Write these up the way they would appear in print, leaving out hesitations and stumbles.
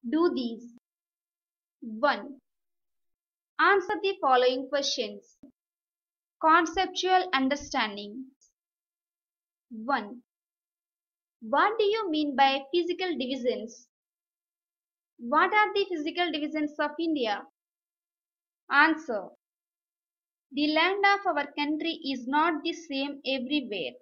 Do these. 1. Answer the following questions. Conceptual understanding. 1. What do you mean by physical divisions? What are the physical divisions of India? Answer. The land of our country is not the same everywhere.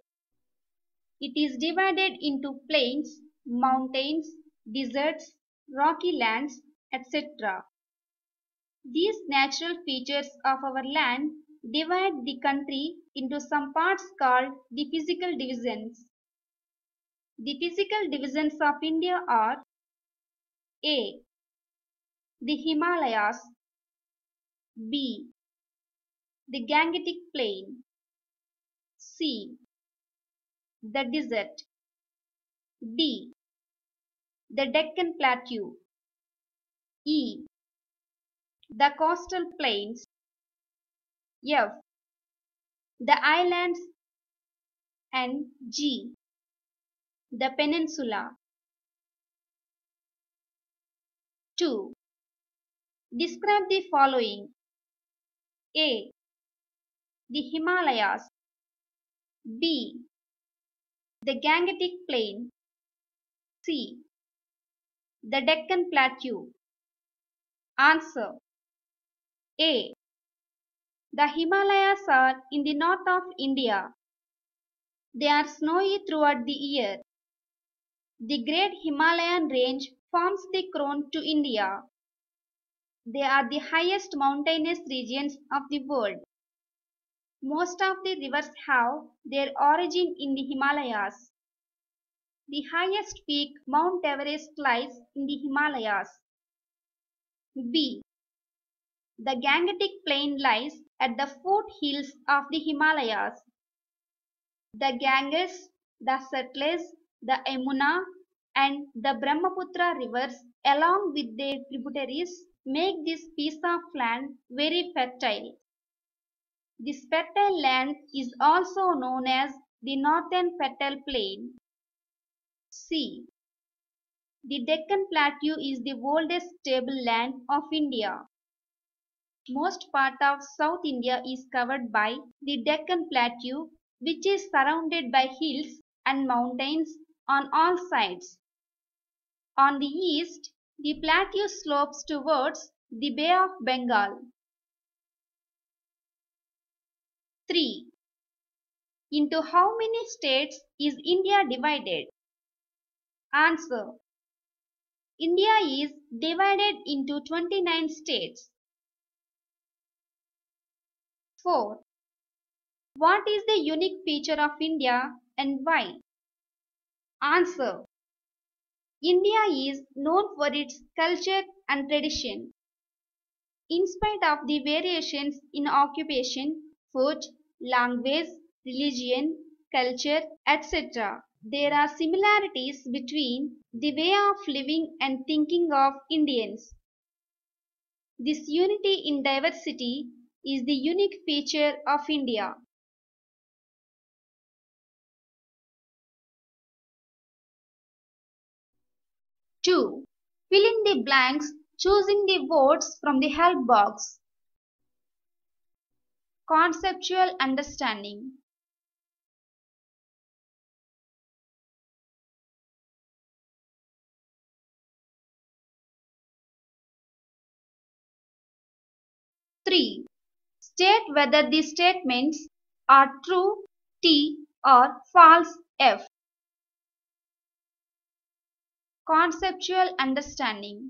It is divided into plains, mountains, deserts, rocky lands, etc. These natural features of our land divide the country into some parts called the physical divisions. The physical divisions of India are: A. The Himalayas. B. The Gangetic Plain. C. The desert. D. The Deccan Plateau. E. The coastal plains. F. The islands. And G. The peninsula. 2. Describe the following. A. The Himalayas. B. The Gangetic Plain. C. The Deccan Plateau. Answer. A. The Himalayas are in the north of India. They are snowy throughout the year. The Great Himalayan Range forms the crown to India. They are the highest mountainous regions of the world. Most of the rivers have their origin in the Himalayas. The highest peak, Mount Everest, lies in the Himalayas. B. The Gangetic Plain lies at the foothills of the Himalayas. The Ganges, the Satluj, the Yamuna, and the Brahmaputra rivers, along with their tributaries, make this piece of land very fertile. This fertile land is also known as the Northern Fertile Plain. C. The Deccan Plateau is the oldest stable land of India. Most part of South India is covered by the Deccan Plateau, which is surrounded by hills and mountains on all sides. On the east, the plateau slopes towards the Bay of Bengal. 3. Into how many states is India divided? Answer. India is divided into 29 states. 4. What is the unique feature of India and why? Answer. India is known for its culture and tradition. In spite of the variations in occupation, food, language, religion, culture, etc., there are similarities between the way of living and thinking of Indians. This unity in diversity is the unique feature of India. Two. Fill in the blanks choosing the words from the help box. Conceptual understanding. Three. State whether the statements are true T or false F. Conceptual understanding.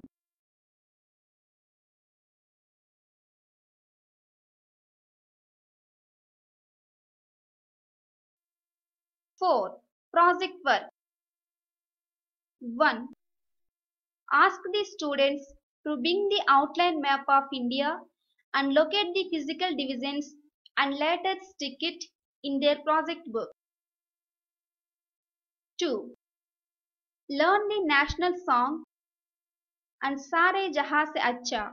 4. Project work. 1. Ask the students to bring the outline map of India and locate the physical divisions and later stick it in their project book. 2. Learn the national song and Sare Jahan Se Acha